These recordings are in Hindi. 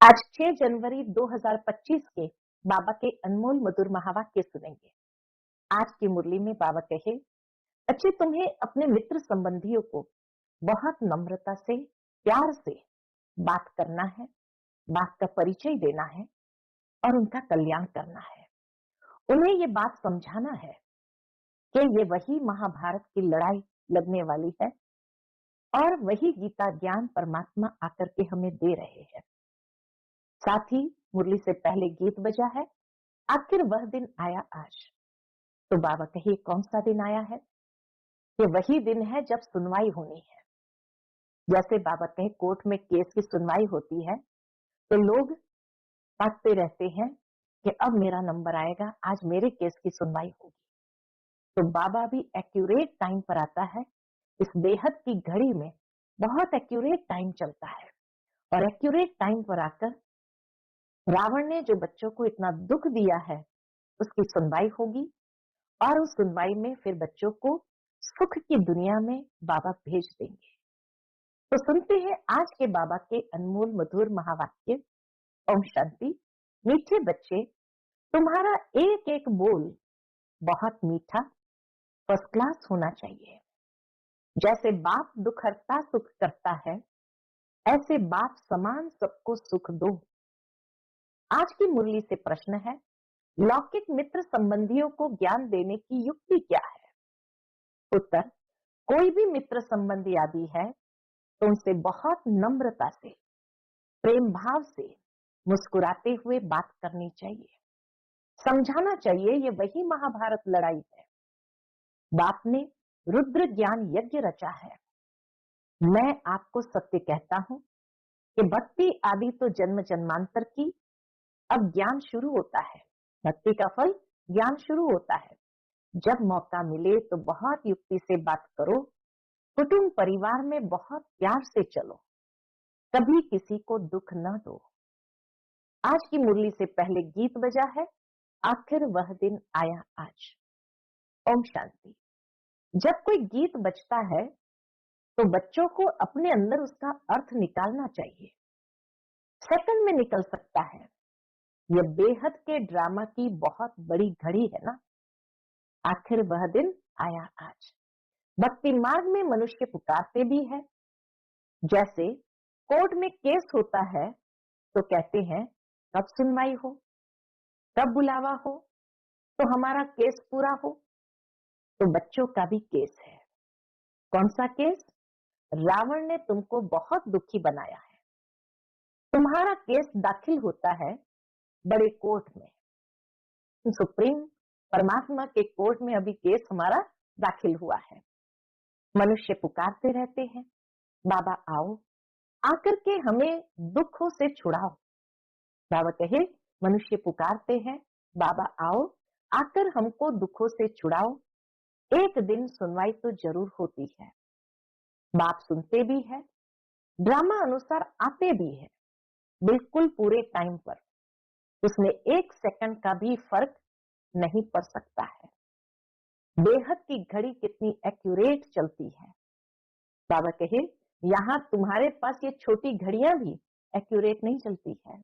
आज 6 जनवरी 2025 के बाबा के अनमोल मधुर महावाक्य सुनेंगे। आज की मुरली में बाबा कहे, अच्छे तुम्हें अपने मित्र संबंधियों को बहुत नम्रता से, प्यार से बात करना है, बात का परिचय देना है और उनका कल्याण करना है। उन्हें ये बात समझाना है कि ये वही महाभारत की लड़ाई लगने वाली है और वही गीता ज्ञान परमात्मा आकर के हमें दे रहे हैं। साथ ही मुरली से पहले गीत बजा है, आखिर वह दिन आया आज। तो बाबा कहिए कौन सा दिन आया है? ये वही दिन है जब सुनवाई होनी है। जैसे बाबा कहे कोर्ट में केस की सुनवाई होती है तो लोग ताकते रहते हैं कि अब मेरा नंबर आएगा, आज मेरे केस की सुनवाई होगी। तो बाबा भी एक्यूरेट टाइम पर आता है। इस बेहद की घड़ी में बहुत एक्यूरेट टाइम चलता है और एक्यूरेट टाइम पर आकर रावण ने जो बच्चों को इतना दुख दिया है उसकी सुनवाई होगी और उस सुनवाई में फिर बच्चों को सुख की दुनिया में बाबा भेज देंगे। तो सुनते हैं आज के बाबा के अनमोल मधुर महावाक्य। ओम शांति। मीठे बच्चे, तुम्हारा एक एक बोल बहुत मीठा, फर्स्ट क्लास होना चाहिए। जैसे बाप दुख हरता सुख करता है, ऐसे बाप समान सबको सुख दो। आज की मुरली से प्रश्न है, लौकिक मित्र संबंधियों को ज्ञान देने की युक्ति क्या है? उत्तर, कोई भी मित्र संबंधी आदि है तो उनसे बहुत नम्रता से, प्रेम भाव से, मुस्कुराते हुए बात करनी चाहिए। समझाना चाहिए ये वही महाभारत लड़ाई है। बाप ने रुद्र ज्ञान यज्ञ रचा है। मैं आपको सत्य कहता हूं कि भक्ति आदि तो जन्म जन्मांतर की, अब ज्ञान शुरू होता है। भक्ति का फल ज्ञान शुरू होता है। जब मौका मिले तो बहुत युक्ति से बात करो। कुटुंब परिवार में बहुत प्यार से चलो, कभी किसी को दुख न दो। आज की मुरली से पहले गीत बजा है, आखिर वह दिन आया आज। ओम शांति। जब कोई गीत बजता है तो बच्चों को अपने अंदर उसका अर्थ निकालना चाहिए। सेकंड में निकल सकता है। यह बेहद के ड्रामा की बहुत बड़ी घड़ी है ना। आखिर वह दिन आया आज। भक्ति मार्ग में मनुष्य पुकारते भी है। जैसे कोर्ट में केस होता है तो कहते हैं कब सुनवाई हो, कब बुलावा हो, तो हमारा केस पूरा हो। तो बच्चों का भी केस है। कौन सा केस? रावण ने तुमको बहुत दुखी बनाया है। तुम्हारा केस दाखिल होता है बड़े कोर्ट में, सुप्रीम परमात्मा के कोर्ट में अभी केस हमारा दाखिल हुआ है। मनुष्य पुकारते रहते हैं, बाबा आओ, आकर के हमें दुखों से छुड़ाओ। बाबा कहे मनुष्य पुकारते हैं, बाबा आओ, आकर हमको दुखों से छुड़ाओ। एक दिन सुनवाई तो जरूर होती है। बाप सुनते भी है, ड्रामा अनुसार आते भी है, बिल्कुल पूरे टाइम पर। उसमें एक सेकंड का भी फर्क नहीं पड़ सकता है। बेहद की घड़ी कितनी एक्यूरेट चलती है। बाबा कहे यहाँ तुम्हारे पास ये छोटी घड़ियां भी एक्यूरेट नहीं चलती है।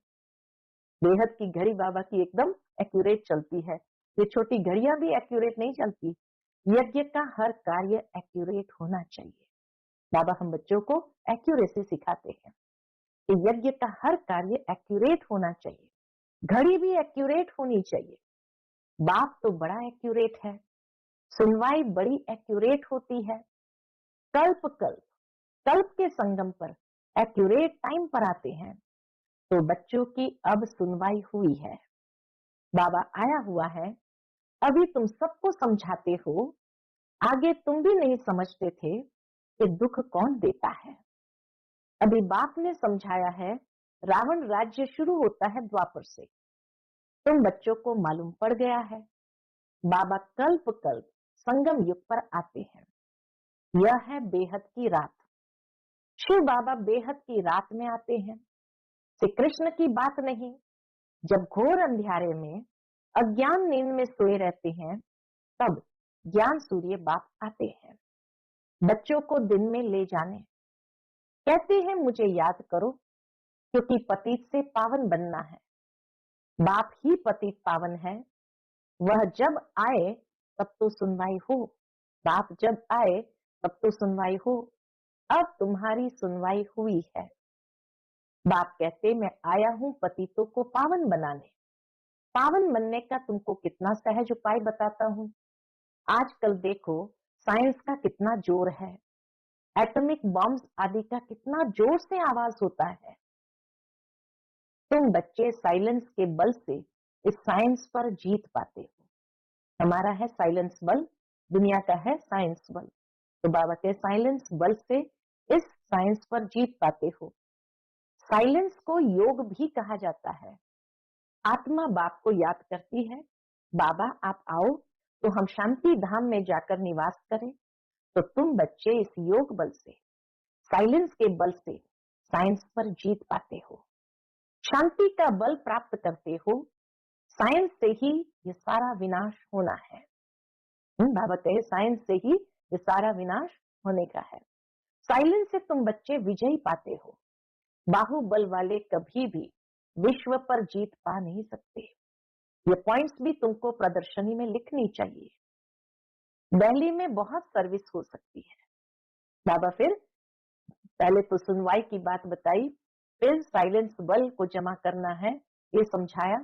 बेहद की घड़ी बाबा की एकदम एक्यूरेट चलती है। ये छोटी घड़ियां भी एक्यूरेट नहीं चलती। यज्ञ का हर कार्य एक्यूरेट होना चाहिए। बाबा हम बच्चों को एक्यूरेसी सिखाते हैं कि यज्ञ का हर कार्य एक्यूरेट होना चाहिए। घड़ी भी एक्यूरेट होनी चाहिए। बाप तो बड़ा एक्यूरेट है, सुनवाई बड़ी एक्यूरेट होती है। कल्प कल्प कल्प के संगम पर एक्यूरेट टाइम पर आते हैं। तो बच्चों की अब सुनवाई हुई है। बाबा आया हुआ है। अभी तुम सबको समझाते हो। आगे तुम भी नहीं समझते थे कि दुख कौन देता है। अभी बाप ने समझाया है। रावण राज्य शुरू होता है द्वापर से। तुम बच्चों को मालूम पड़ गया है। बाबा कल्प कल्प संगम युग पर आते हैं। यह है बेहद की रात। शिव बाबा बेहद की रात में आते हैं। श्री कृष्ण की बात नहीं। जब घोर अंधियारे में अज्ञान नींद में सोए रहते हैं तब ज्ञान सूर्य बाप आते हैं बच्चों को दिन में ले जाने। कहते हैं मुझे याद करो, क्योंकि पतित से पावन बनना है। बाप ही पतित पावन है। वह जब आए तब तो सुनवाई हो। बाप जब आए तब तो सुनवाई हो। अब तुम्हारी सुनवाई हुई है। बाप कहते मैं आया हूं पतितों को पावन बनाने। पावन बनने का तुमको कितना सहज उपाय बताता हूं। आजकल देखो साइंस का कितना जोर है, एटॉमिक बॉम्ब्स आदि का कितना जोर से आवाज होता है। तुम बच्चे साइलेंस के बल से इस साइंस पर जीत पाते हो। हमारा है साइलेंस बल, दुनिया का है साइंस बल। तो बाबा के साइलेंस बल से इस साइंस पर जीत पाते हो। साइलेंस को योग भी कहा जाता है। आत्मा बाप को याद करती है, बाबा आप आओ तो हम शांति धाम में जाकर निवास करें। तो तुम बच्चे इस योग बल से, साइलेंस के बल से साइंस पर जीत पाते हो, शांति का बल प्राप्त करते हो। साइंस से ही ये सारा विनाश होना है। बाबा कहे साइंस से ही ये सारा विनाश होने का है। साइलेंस से तुम बच्चे विजय पाते हो। बाहुबल वाले कभी भी विश्व पर जीत पा नहीं सकते। ये पॉइंट्स भी तुमको प्रदर्शनी में लिखनी चाहिए। दिल्ली में बहुत सर्विस हो सकती है। बाबा फिर पहले तो सुनवाई की बात बताई, फिर साइलेंस बल को जमा करना है ये समझाया।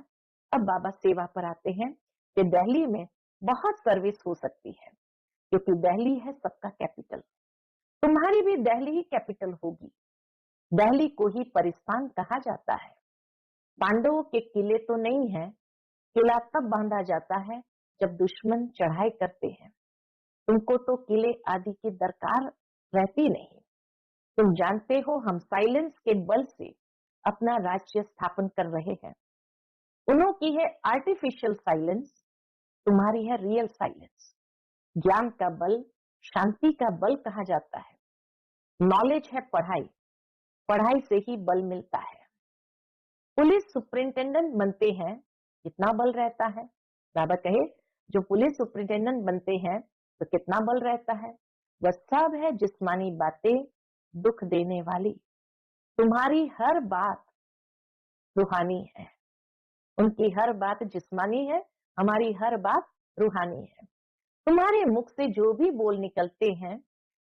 अब बाबा सेवा पर आते हैं कि दिल्ली में बहुत सर्विस हो सकती है, क्योंकि दिल्ली है सबका कैपिटल। तुम्हारी भी दिल्ली ही कैपिटल होगी। दिल्ली को ही परिस्थान कहा जाता है। पांडवों के किले तो नहीं है, किला तब बांधा जाता है जब दुश्मन चढ़ाई करते हैं। तुमको तो किले आदि की दरकार रहती नहीं। तुम जानते हो हम साइलेंस के बल से अपना राज्य स्थापन कर रहे हैं। उन्हों की है आर्टिफिशियल साइलेंस, तुम्हारी है रियल साइलेंस। ज्ञान का बल शांति का बल कहा जाता है। नॉलेज है पढ़ाई, पढ़ाई से ही बल मिलता है। पुलिस सुपरिंटेंडेंट बनते हैं, कितना बल रहता है। बाबा कहे जो पुलिस सुपरिंटेंडेंट बनते हैं तो कितना बल रहता है। वह सब है जिस्मानी बातें दुख देने वाली। तुम्हारी हर बात रूहानी है, उनकी हर बात जिस्मानी है, हमारी हर बात रूहानी है। तुम्हारे मुख से जो भी बोल निकलते हैं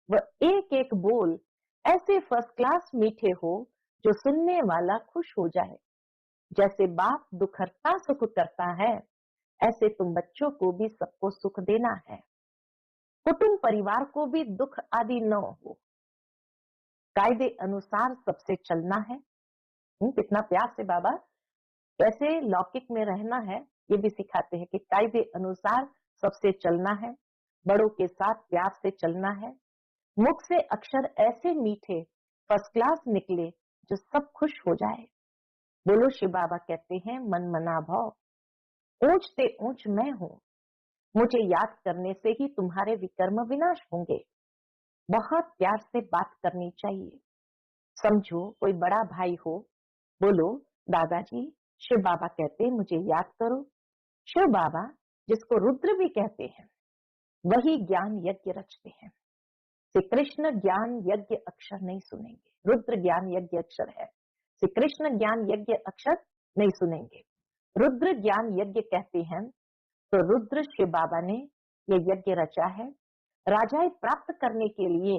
वह एक एक बोल ऐसे फर्स्ट क्लास मीठे हो जो सुनने वाला खुश हो जाए। जैसे बाप दुख हरता सुख करता है, ऐसे तुम बच्चों को भी सबको सुख देना है। कुटुंब परिवार को भी दुख आदि न हो, कायदे अनुसार सबसे चलना है। कितना प्यार से बाबा कैसे लौकिक में रहना है ये भी सिखाते हैं कि कायदे अनुसार सबसे चलना है, बड़ों के साथ प्यार से चलना है। मुख से अक्षर ऐसे मीठे फर्स्ट क्लास निकले जो सब खुश हो जाए। बोलो शिव बाबा कहते हैं मन मना भाव, ऊंच से ऊंच मैं हूं। मुझे याद करने से ही तुम्हारे विकर्म विनाश होंगे। बहुत प्यार से बात करनी चाहिए। समझो कोई बड़ा भाई हो, बोलो दादाजी शिव बाबा कहते हैं मुझे याद करो। शिव बाबा जिसको रुद्र भी कहते हैं वही ज्ञान यज्ञ रचते हैं। श्री कृष्ण ज्ञान यज्ञ अक्षर नहीं सुनेंगे, रुद्र ज्ञान यज्ञ अक्षर है। श्री कृष्ण ज्ञान यज्ञ अक्षर नहीं सुनेंगे, रुद्र ज्ञान यज्ञ कहते हैं। तो रुद्र शिव बाबा ने ये यज्ञ रचा है, राजाएं प्राप्त करने के लिए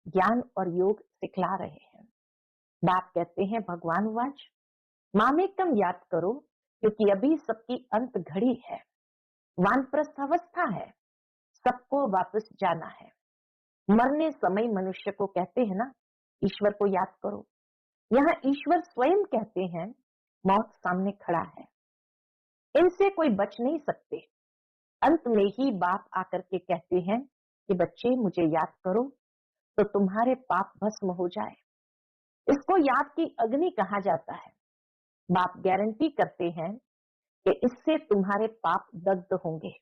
ज्ञान और योग सिखला रहे हैं। बाप कहते हैं भगवान वाच मामेकम याद करो, क्योंकि अभी सबकी अंत घड़ी है, वानप्रस्थ अवस्था है, सबको वापस जाना है। मरने समय मनुष्य को कहते हैं ना ईश्वर को याद करो। यहाँ ईश्वर स्वयं कहते हैं मौत सामने खड़ा है, इनसे कोई बच नहीं सकते। अंत में ही बाप आकर के कहते हैं कि बच्चे मुझे याद करो तो तुम्हारे पाप भस्म हो जाए। इसको याद की अग्नि कहा जाता है। बाप गारंटी करते हैं कि इससे तुम्हारे पाप दग्ध होंगे।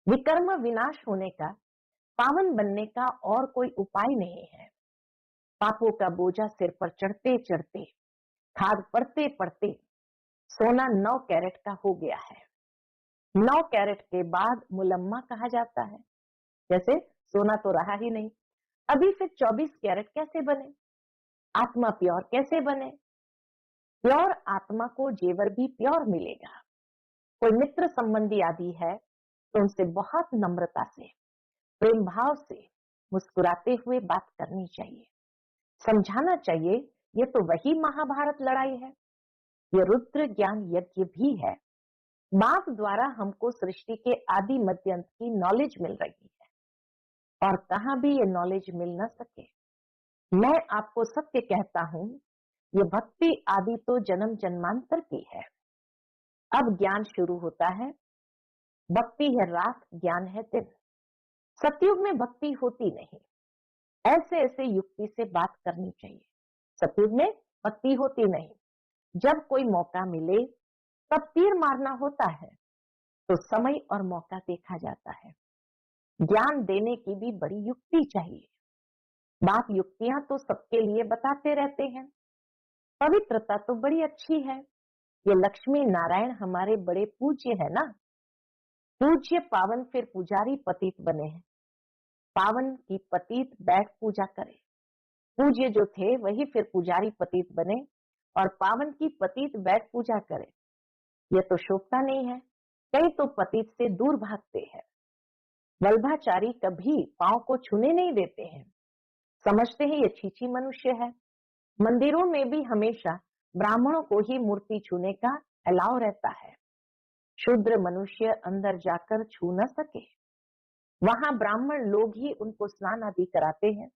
विकर्म विनाश होने का, पावन बनने का और कोई उपाय नहीं है। पापों का बोझा सिर पर चढ़ते चढ़ते, खाद पड़ते पड़ते सोना 9 कैरेट का हो गया है। 9 कैरेट के बाद मुलम्मा कहा जाता है। जैसे सोना तो रहा ही नहीं, अभी फिर 24 कैरेट कैसे बने, आत्मा प्योर कैसे बने। प्योर आत्मा को जेवर भी प्योर मिलेगा। कोई मित्र संबंधी आदि है तो उनसे बहुत नम्रता से, प्रेम भाव से, मुस्कुराते हुए बात करनी चाहिए, समझाना चाहिए ये तो वही महाभारत लड़ाई है, ये रुद्र ज्ञान यज्ञ भी है। बाप द्वारा हमको सृष्टि के आदि मध्य अंत की नॉलेज मिल रही है और कहां भी ये नॉलेज मिल न सके। मैं आपको सत्य कहता हूं, ये भक्ति आदि तो जन्म जन्मांतर की है। अब ज्ञान शुरू होता है। भक्ति है रात, ज्ञान है दिन। सतयुग में भक्ति होती नहीं। ऐसे ऐसे युक्ति से बात करनी चाहिए। सतयुग में भक्ति होती नहीं। जब कोई मौका मिले तब तीर मारना होता है, तो समय और मौका देखा जाता है। ज्ञान देने की भी बड़ी युक्ति चाहिए। बाप युक्तियां तो सबके लिए बताते रहते हैं। पवित्रता तो बड़ी अच्छी है। ये लक्ष्मी नारायण हमारे बड़े पूज्य है ना। पूज्य पावन फिर पुजारी पतित बने हैं। पावन की पतित बैठ पूजा करे। पूज्य जो थे वही फिर पुजारी पतित बने और पावन की पतित बैठ पूजा करे। यह तो शोभता नहीं है। कई तो पतित से दूर भागते हैं। वल्भाचारी कभी पांव को छूने नहीं देते हैं। समझते हैं ये छीछी मनुष्य है। मंदिरों में भी हमेशा ब्राह्मणों को ही मूर्ति छूने का अलाव रहता है। शूद्र मनुष्य अंदर जाकर छू न सके। वहां ब्राह्मण लोग ही उनको स्नान आदि कराते हैं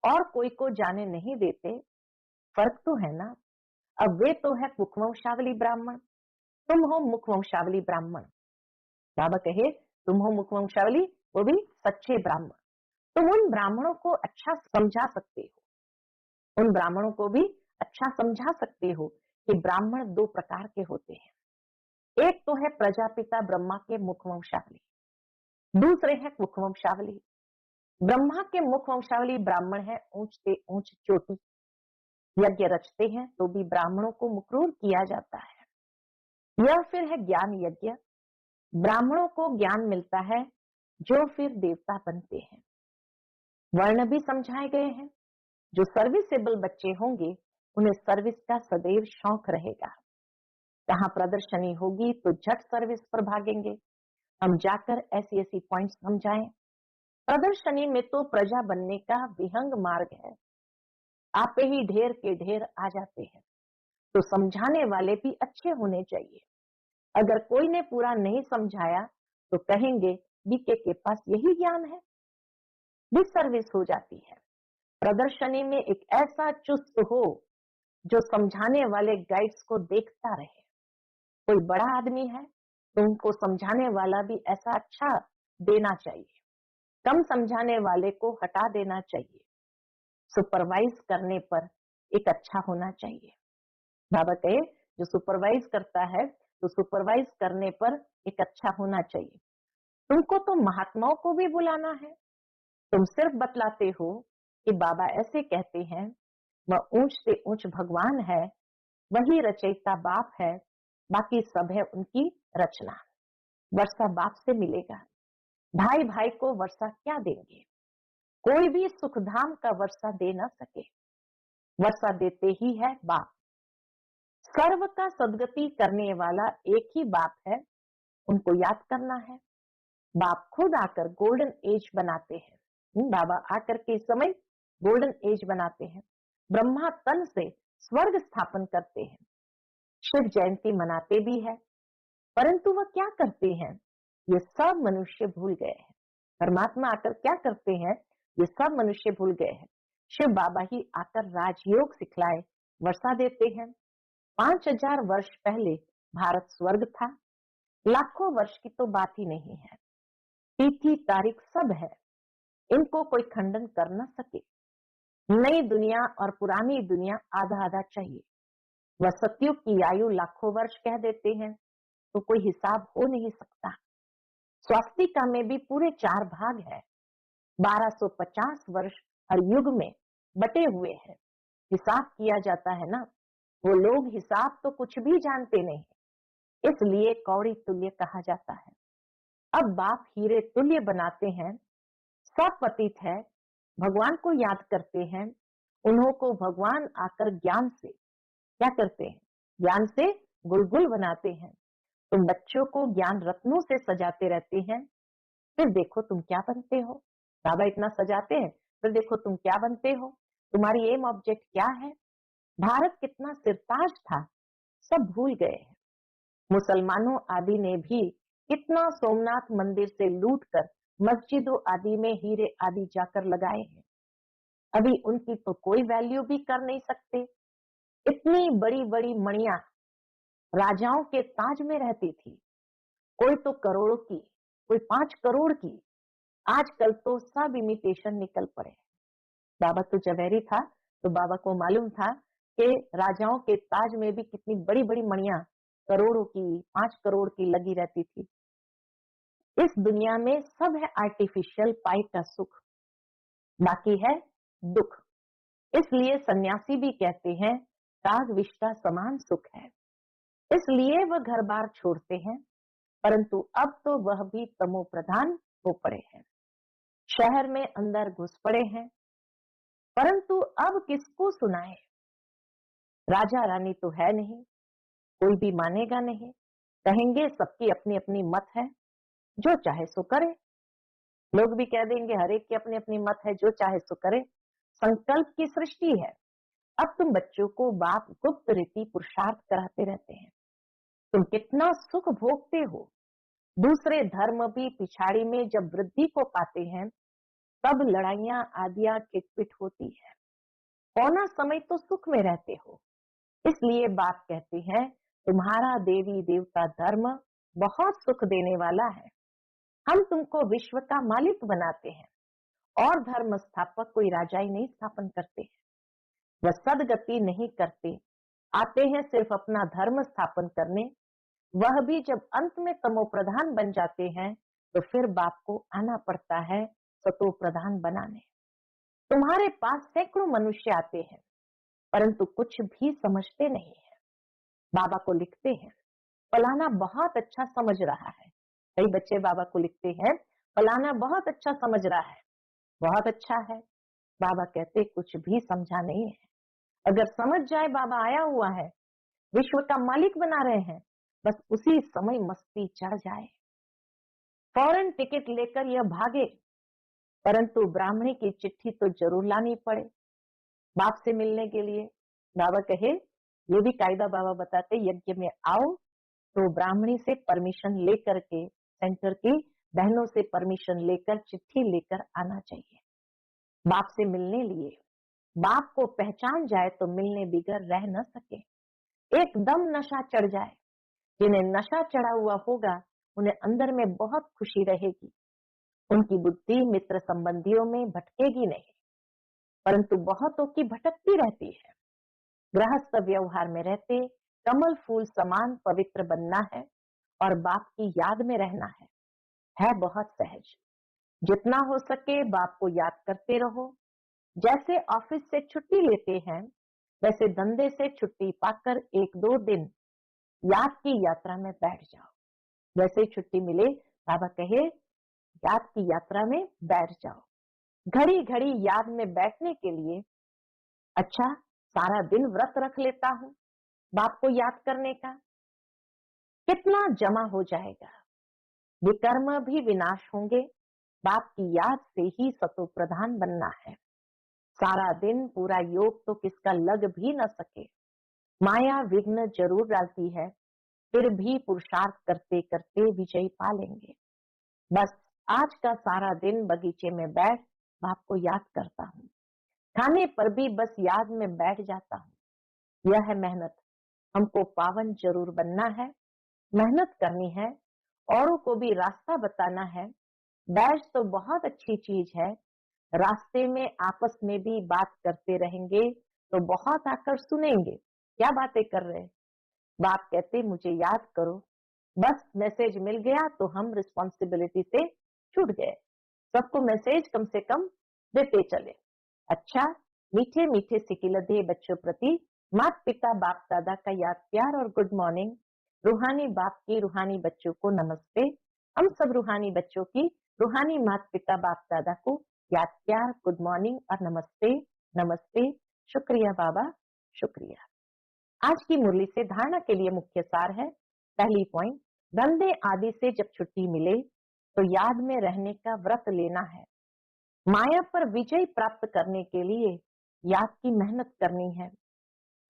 और कोई को जाने नहीं देते। फर्क तो है ना। अब वे तो है मुखवंशावली ब्राह्मण, तुम हो मुखवंशावली ब्राह्मण। बाबा कहे तुम हो मुखवंशावली, वो भी सच्चे ब्राह्मण। तुम उन ब्राह्मणों को अच्छा समझा सकते हो। उन ब्राह्मणों को भी अच्छा समझा सकते हो कि ब्राह्मण दो प्रकार के होते हैं। एक तो है प्रजापिता ब्रह्मा के मुखवंशावली, दूसरे हैं मुखवंशावली। ब्रह्मा के मुखवंशावली ब्राह्मण है ऊंच से ऊंच चोटी। यज्ञ रचते हैं तो भी ब्राह्मणों को मुकरूर किया जाता है। यह फिर है ज्ञान यज्ञ। ब्राह्मणों को ज्ञान मिलता है जो फिर देवता बनते हैं। वर्ण भी समझाए गए हैं। जो सर्विसेबल बच्चे होंगे उन्हें सर्विस का सदैव शौक रहेगा। कहाँ प्रदर्शनी होगी तो झट सर्विस पर भागेंगे। हम जाकर ऐसी ऐसी पॉइंट समझाएं। प्रदर्शनी में तो प्रजा बनने का विहंग मार्ग है। आपे ही ढेर के ढेर आ जाते हैं। तो समझाने वाले भी अच्छे होने चाहिए। अगर कोई ने पूरा नहीं समझाया तो कहेंगे बीके के पास यही ज्ञान है। डिसर्विस हो जाती है। प्रदर्शनी में एक ऐसा चुस्त हो जो समझाने वाले गाइड्स को देखता रहे। कोई बड़ा आदमी है तो उनको समझाने वाला भी ऐसा अच्छा देना चाहिए। कम समझाने वाले को हटा देना चाहिए। सुपरवाइज करने पर एक अच्छा होना चाहिए। बाबा कहे जो सुपरवाइज करता है तो सुपरवाइज करने पर एक अच्छा होना चाहिए। तुमको तो महात्माओं को भी बुलाना है। तुम सिर्फ बतलाते हो कि बाबा ऐसे कहते हैं। वह ऊंच से ऊंच भगवान है, वही रचयिता बाप है, बाकी सब है उनकी रचना। वर्षा बाप से मिलेगा। भाई भाई को वर्षा क्या देंगे। कोई भी सुखधाम का वर्षा दे ना सके। वर्षा देते ही है बाप। सर्व का सदगति करने वाला एक ही बाप है, उनको याद करना है। बाप खुद आकर गोल्डन एज बनाते हैं। बाबा आकर के समय गोल्डन एज बनाते हैं। ब्रह्मा तन से स्वर्ग स्थापन करते हैं। शिव जयंती मनाते भी है, परंतु वह क्या करते हैं ये सब मनुष्य भूल गए हैं। परमात्मा आकर क्या करते हैं ये सब मनुष्य भूल गए हैं। शिव बाबा ही आकर राजयोग सिखलाए वर्षा देते हैं। 5000 वर्ष पहले भारत स्वर्ग था। लाखों वर्ष की तो बात ही नहीं है। तिथि तारीख सब है, इनको कोई खंडन कर न सके। नई दुनिया और पुरानी दुनिया आधा आधा चाहिए। वह सतयुग की आयु लाखों वर्ष कह देते हैं तो कोई हिसाब हो नहीं सकता। स्वास्तिका में भी पूरे 4 भाग है। 1250 वर्ष हर युग में बटे हुए हैं। हिसाब किया जाता है ना। वो लोग हिसाब तो कुछ भी जानते नहीं, इसलिए कौड़ी तुल्य कहा जाता है। अब बाप हीरे तुल्य बनाते हैं। सब पतित है, भगवान को याद करते हैं। उन्हों को भगवान आकर ज्ञान से क्या करते हैं? ज्ञान से गुलगुल बनाते हैं। तुम बच्चों को ज्ञान रत्नों से सजाते रहते हैं, फिर देखो तुम क्या बनते हो। बाबा इतना सजाते हैं, फिर देखो तुम क्या बनते हो। तुम्हारी एम ऑब्जेक्ट क्या है? भारत कितना सिरताज था, सब भूल गए हैं। मुसलमानों आदि ने भी कितना सोमनाथ मंदिर से लूटकर मस्जिदों आदि में हीरे आदि जाकर लगाए हैं। अभी उनकी तो कोई वैल्यू भी कर नहीं सकते। इतनी बड़ी बड़ी मणियां राजाओं के ताज में रहती थी, कोई तो करोड़ों की, कोई 5 करोड़ की। आजकल तो सब इमिटेशन निकल पड़े। बाबा तो जवेरी था, तो बाबा को मालूम था कि राजाओं के ताज में भी कितनी बड़ी बड़ी मणियां करोड़ों की, 5 करोड़ की लगी रहती थी। इस दुनिया में सब है आर्टिफिशियल पाई का सुख, बाकी है दुख। इसलिए सन्यासी भी कहते हैं राग विष का समान सुख है। इसलिए वह घर बार छोड़ते हैं, परंतु अब तो वह भी तमो प्रधान हो पड़े हैं। शहर में अंदर घुस पड़े हैं, परंतु अब किसको सुनाए। राजा रानी तो है नहीं, कोई भी मानेगा नहीं। कहेंगे सबकी अपनी अपनी मत है, जो चाहे सो करे। लोग भी कह देंगे हर एक की अपनी अपनी मत है, जो चाहे सो करे। संकल्प की सृष्टि है। अब तुम बच्चों को बाप गुप्त रीति पुरुषार्थ कराते रहते हैं। तुम कितना सुख भोगते हो। दूसरे धर्म भी पिछाड़ी में जब वृद्धि को पाते हैं, तब लड़ाइयां आदियां खिटपिट होती है। पौना समय तो सुख में रहते हो। इसलिए बाप कहते हैं तुम्हारा देवी देवता धर्म बहुत सुख देने वाला है। हम तुमको विश्व का मालिक बनाते हैं, और धर्म स्थापक कोई राजा ही नहीं स्थापन करते हैं। वह सदगति नहीं करते, आते हैं सिर्फ अपना धर्म स्थापन करने। वह भी जब अंत में तमो प्रधान बन जाते हैं, तो फिर बाप को आना पड़ता है सतो प्रधान बनाने। तुम्हारे पास सैकड़ों मनुष्य आते हैं, परंतु कुछ भी समझते नहीं है। बाबा को लिखते हैं फलाना बहुत अच्छा समझ रहा है। कई बच्चे बाबा को लिखते हैं फलाना बहुत अच्छा समझ रहा है, बहुत अच्छा है। बाबा कहते कुछ भी समझा नहीं है। अगर समझ जाए बाबा आया हुआ है, विश्व का मालिक बना रहे हैं, बस उसी समय मस्ती चढ़ जाए, फौरन टिकट लेकर यह भागे। परंतु ब्राह्मणी की चिट्ठी तो जरूर लानी पड़े बाप से मिलने के लिए। बाबा कहे, ये भी कायदा बाबा बताते, यज्ञ में आओ तो ब्राह्मणी से परमिशन लेकर के, सेंटर की बहनों से परमिशन लेकर, चिट्ठी लेकर आना चाहिए बाप से मिलने लिए। बाप को पहचान जाए तो मिलने बिगर रह न सके, एकदम नशा चढ़ जाए। जिन्हें नशा चढ़ा हुआ होगा, उन्हें अंदर में बहुत खुशी रहेगी। उनकी बुद्धि मित्र संबंधियों में भटकेगी नहीं, परंतु बहुतों की भटकती रहती है। गृहस्थ व्यवहार में रहते कमल फूल समान पवित्र बनना है और बाप की याद में रहना है बहुत सहज। जितना हो सके बाप को याद करते रहो। जैसे ऑफिस से छुट्टी लेते हैं, वैसे धंधे से छुट्टी पाकर 1-2 दिन याद की यात्रा में बैठ जाओ। जैसे ही छुट्टी मिले, बाबा कहे याद की यात्रा में बैठ जाओ। घड़ी घड़ी याद में बैठने के लिए, अच्छा सारा दिन व्रत रख लेता हूँ बाप को याद करने का, कितना जमा हो जाएगा। विकर्म भी विनाश होंगे। बाप की याद से ही सतो प्रधान बनना है। सारा दिन पूरा योग तो किसका लग भी न सके। माया विघ्न जरूर डालती है, फिर भी पुरुषार्थ करते करते विजय पा लेंगे। बस आज का सारा दिन बगीचे में बैठ बाप को याद करता हूँ। खाने पर भी बस याद में बैठ जाता हूँ। यह है मेहनत। हमको पावन जरूर बनना है, मेहनत करनी है, औरों को भी रास्ता बताना है। बैठ तो बहुत अच्छी चीज है, रास्ते में आपस में भी बात करते रहेंगे तो बहुत आकर सुनेंगे क्या बातें कर रहे हैं। बाप कहते मुझे याद करो, बस मैसेज मिल गया तो हम रिस्पॉन्सिबिलिटी से छूट गए। सबको मैसेज कम से कम देते चले। अच्छा, मीठे मीठे सिकिलधे बच्चों प्रति माता पिता बाप दादा का याद प्यार और गुड मॉर्निंग। रूहानी बाप की रूहानी बच्चों को नमस्ते। हम सब रूहानी बच्चों की रूहानी माता पिता बाप दादा को याद प्यार, गुड मॉर्निंग और नमस्ते। नमस्ते। शुक्रिया बाबा, शुक्रिया। आज की मुरली से धारणा के लिए मुख्य सार है। पहली पॉइंट, धंधे आदि से जब छुट्टी मिले तो याद में रहने का व्रत लेना है। माया पर विजय प्राप्त करने के लिए याद की मेहनत करनी है।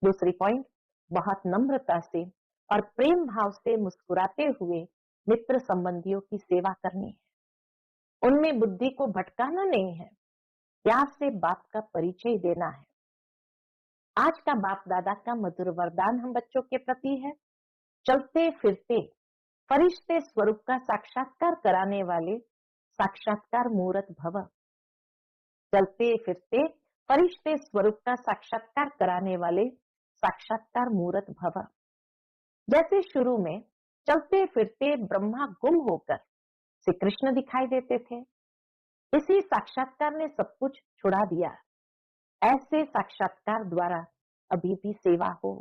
दूसरी पॉइंट, बहुत नम्रता से और प्रेम भाव से मुस्कुराते हुए मित्र संबंधियों की सेवा करनी है। उनमें बुद्धि को भटकाना नहीं है, प्यार से बाप का परिचय देना है। आज का बाप दादा का मधुर वरदान हम बच्चों के प्रति है, चलते फिरते फरिश्ते स्वरूप का साक्षात्कार कराने वाले साक्षात्कार मूर्त भव। चलते फिरते फरिश्ते स्वरूप का साक्षात्कार कराने वाले साक्षात्कार मूर्त भव। जैसे शुरू में चलते फिरते ब्रह्मा गुम होकर श्री कृष्ण दिखाई देते थे, इसी साक्षात्कार ने सब कुछ छुड़ा दिया। ऐसे साक्षात्कार द्वारा अभी भी सेवा हो।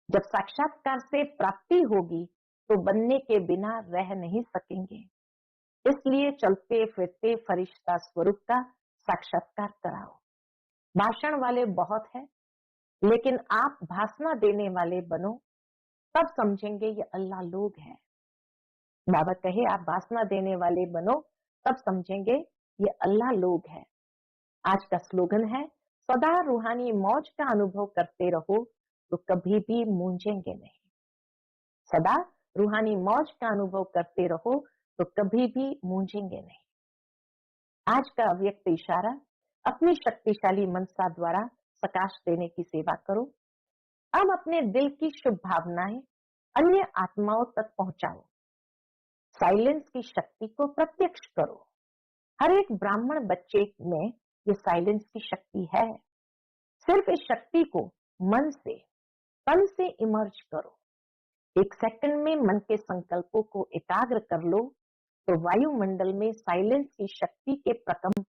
जब साक्षात्कार से प्राप्ति होगी तो बनने के बिना रह नहीं सकेंगे। इसलिए चलते फिरते फरिश्ता स्वरूप का साक्षात्कार कराओ। भाषण वाले बहुत है, लेकिन आप भाषण देने वाले बनो, तब समझेंगे ये अल्लाह लोग हैं। बाबा कहे आप भाषण देने वाले बनो, तब समझेंगे ये अल्लाह लोग हैं। आज का स्लोगन है, सदा रूहानी मौज का अनुभव करते रहो तो कभी भी मूंझेंगे नहीं। सदा रूहानी मौज का अनुभव करते रहो तो कभी भी मूंझेंगे नहीं। आज का अव्यक्त इशारा, अपनी शक्तिशाली मनसा द्वारा प्रकाश देने की सेवा करो। अब अपने दिल की शुभ भावनाएं अन्य आत्माओं तक पहुंचाओ। साइलेंस की शक्ति को प्रत्यक्ष करो। हर एक ब्राह्मण बच्चे में ये साइलेंस की शक्ति है। सिर्फ इस शक्ति को मन से, तन से इमर्ज करो। एक सेकंड में मन के संकल्पों को एकाग्र कर लो तो वायुमंडल में साइलेंस की शक्ति के प्रकंप